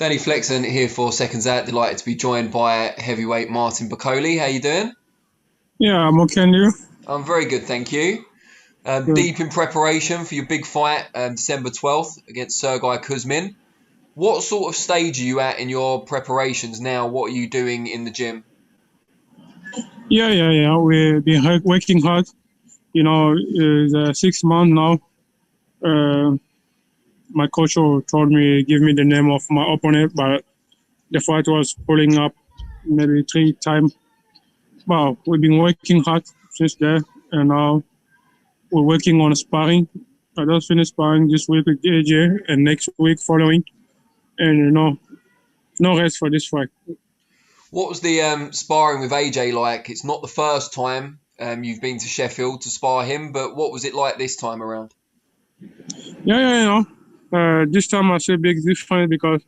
Danny Flexen here for Seconds Out. Delighted to be joined by heavyweight Martin Bakole. How you doing? Yeah, I'm okay, and you? I'm very good, thank you. Good. Deep in preparation for your big fight, December 12th against Sergey Kuzmin. What sort of stage are you at in your preparations now? What are you doing in the gym? Yeah. We've been working hard. It's 6 months now. Uh, my coach told me, give me the name of my opponent, but the fight was pulling up maybe 3 times. Well, we've been working hard since then, and now we're working on sparring. I just finished sparring this week with AJ, and next week following, and no rest for this fight. What was the sparring with AJ like? It's not the first time you've been to Sheffield to spar him, but what was it like this time around? Yeah. This time I see a big difference because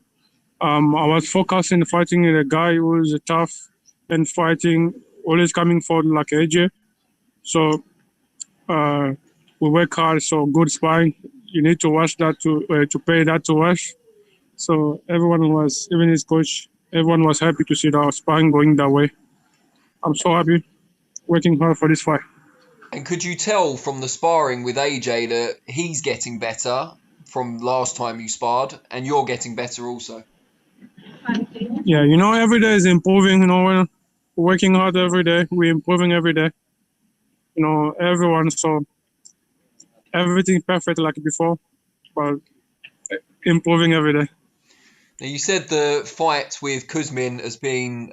I was focusing fighting a guy who is tough and fighting, always coming forward like AJ. So we work hard. So good sparring. You need to watch that to pay that to watch. So everyone was, even his coach, everyone was happy to see the sparring going that way. I'm so happy working hard for this fight. And could you tell from the sparring with AJ that he's getting better from last time you sparred, and you're getting better also? Yeah, every day is improving. We're working hard every day. We're improving every day. Everyone. So everything perfect like before, but improving every day. Now, you said the fight with Kuzmin has been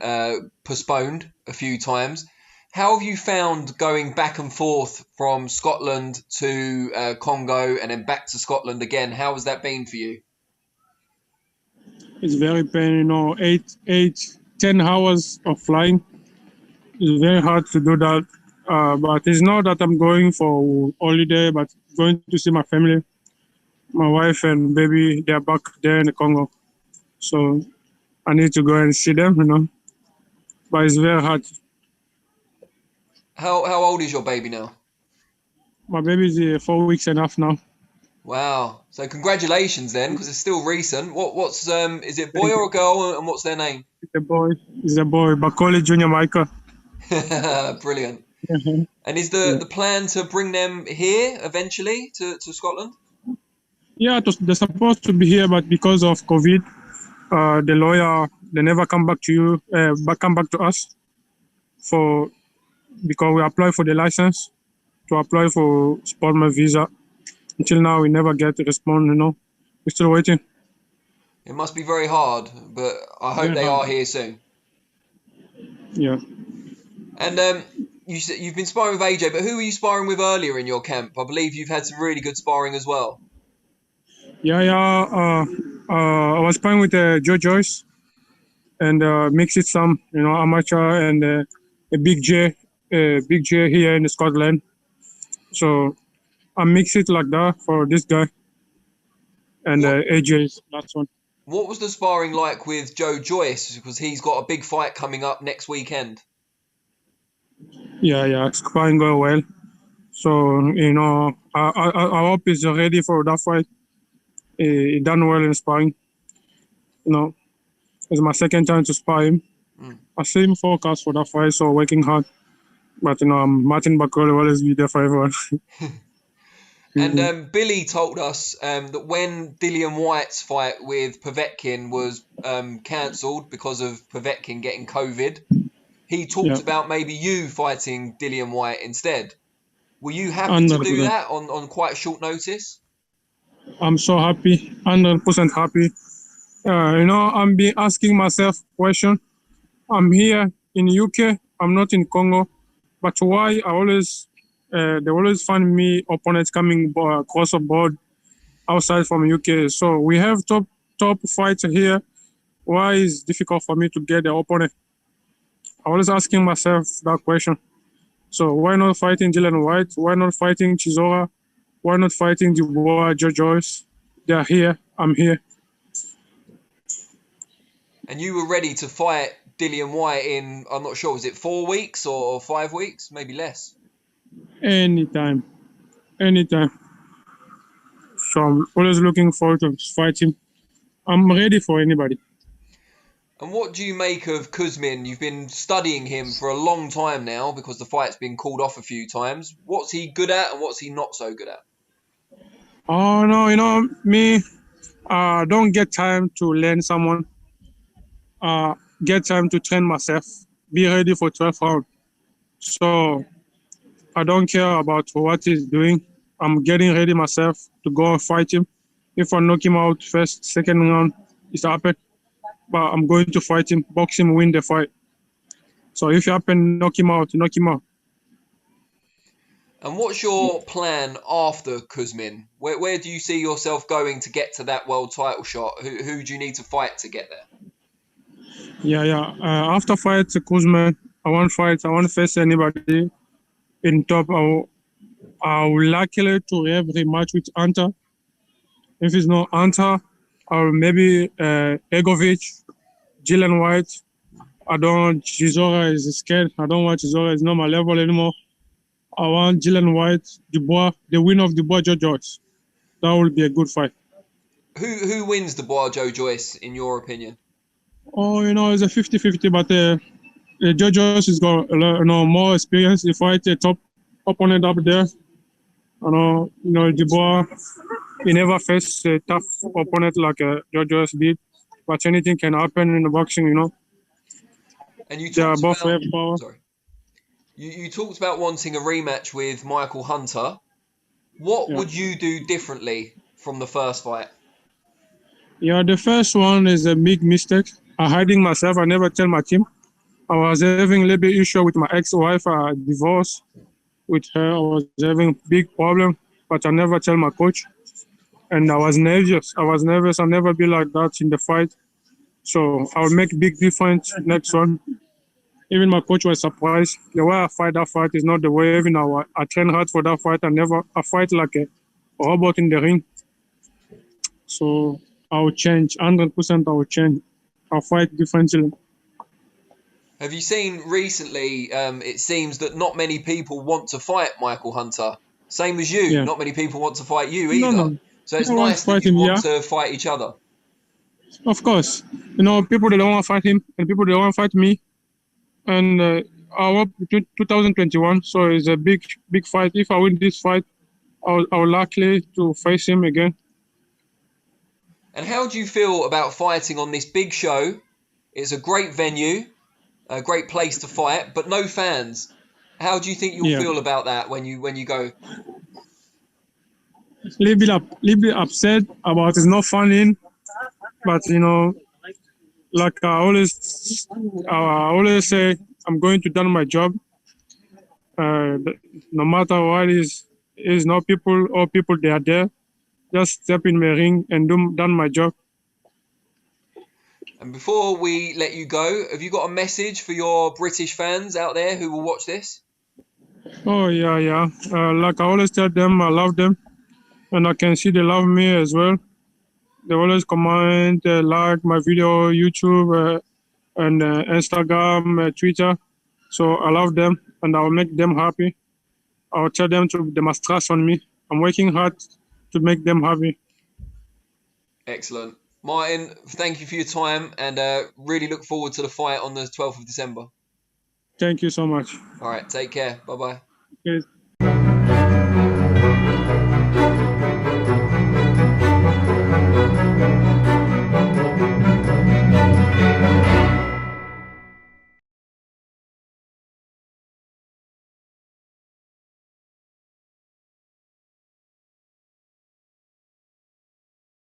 postponed a few times. How have you found going back and forth from Scotland to Congo and then back to Scotland again? How has that been for you? It's very pain, 10 hours of flying. It's very hard to do that. But it's not that I'm going for holiday, but going to see my family. My wife and baby, they're back there in the Congo. So I need to go and see them. But it's very hard. How old is your baby now? My baby is 4 weeks and a half now. Wow. So congratulations then, because it's still recent. What's is it boy Thank you. or a girl, and what's their name? It's a boy. It's a boy. Bakole Junior Michael. Brilliant. Mhm. And is Yeah. the plan to bring them here eventually to Scotland? Yeah, they're supposed to be here, but because of COVID, the lawyer they never come back to you, come back to us for because we apply for the license to apply for sportsman visa. Until now, we never get a response. We're still waiting. It must be very hard, but I hope Very they hard. are here soon. Yeah, And you said you've been sparring with AJ, but who were you sparring with earlier in your camp? I believe you've had some really good sparring as well. yeah. I was playing with Joe Joyce and mix it some, amateur and a big J here in Scotland. So I mix it like that for this guy and What AJ's last one. what was the sparring like with Joe Joyce? Because he's got a big fight coming up next weekend. Yeah, it's quite going well. So I hope he's ready for that fight. He done well in sparring. You know, it's my second time to spar him. Mm. I see him focused for that fight, so working hard. But Martin Bakole will always be there for everyone. And Billy told us that when Dillian White's fight with Povetkin was cancelled because of Povetkin getting COVID, he talked Yeah, about maybe you fighting Dillian White instead. Were you happy to do 100%. that on quite short notice? I'm so happy, 100% happy. I'm been asking myself question. I'm here in UK. I'm not in Congo, but why they always find me opponents coming across the board outside from UK. So we have top fights here. Why is it difficult for me to get the opponent? I was asking myself that question. So why not fighting Dylan White? Why not fighting Chisora? Why not fighting Dubois, Joe Joyce? They are here. I'm here. And you were ready to fight Dillian White in, I'm not sure, was it 4 weeks or 5 weeks? Maybe less. Anytime. Anytime. So I'm always looking forward to fighting. I'm ready for anybody. And what do you make of Kuzmin? You've been studying him for a long time now because the fight's been called off a few times. What's he good at and what's he not so good at? Oh no, me, don't get time to learn someone. Get time to train myself. Be ready for 12 rounds. So I don't care about what he's doing. I'm getting ready myself to go and fight him. If I knock him out first, second round, it's happened. But I'm going to fight him, box him, win the fight. So if you happen, knock him out, knock him out. And what's your plan after Kuzmin? Where do you see yourself going to get to that world title shot? Who do you need to fight to get there? Yeah. After fight Kuzman, I won't fight. I won't face anybody in top. I will likely to have rematch with Anta. If it's not Anta, or maybe Egovic, Jillian White. Chisora is scared. I don't want Chisora. It's not my level anymore. I want Jillian White, Dubois, the winner of Dubois, Joe Joyce. That will be a good fight. Who wins Dubois, Joe Joyce, in your opinion? Oh, it's a 50-50, but Joe Joyce has got more experience. He fight a top opponent up there. Dubois, he never faced a tough opponent like Joe Joyce did. But anything can happen in the boxing, And you They are talked both about, have power. sorry. You talked about wanting a rematch with Michael Hunter. What would you do differently from the first fight? Yeah, the first one is a big mistake. I'm hiding myself. I never tell my team. I was having a little bit issue with my ex-wife. I divorced with her. I was having big problem, but I never tell my coach. And I was nervous. I'll never be like that in the fight. So I'll make big difference next one. Even my coach was surprised. The way I fight that fight is not the way. Even I train hard for that fight. I fight like a robot in the ring. So I'll change. 100% I will change. I'll fight differently. Have you seen recently, it seems that not many people want to fight Michael Hunter. Same as you. Yeah. Not many people want to fight you No, either. no. So it's I want nice to that fight you him, want yeah. to fight each other. Of course. People, they don't want to fight him, and people, they don't want to fight me. And I hope 2021, so it's a big fight. If I win this fight, I'll likely to face him again. And how do you feel about fighting on this big show? It's a great venue, a great place to fight, but no fans. How do you think you'll Yeah. feel about that when you go? Little bit upset about it's not fun in, but like I always say, I'm going to do my job. No matter what is no people or people they are there. Just step in my ring and done my job. And before we let you go, have you got a message for your British fans out there who will watch this? Oh yeah. Like I always tell them, I love them, and I can see they love me as well. They always comment, like my video, YouTube, and Instagram, Twitter. So I love them, and I'll make them happy. I'll tell them they must trust on me. I'm working hard to make them happy. Excellent. Martin, thank you for your time and really look forward to the fight on the 12th of December. Thank you so much. All right, take care. Bye-bye. Okay.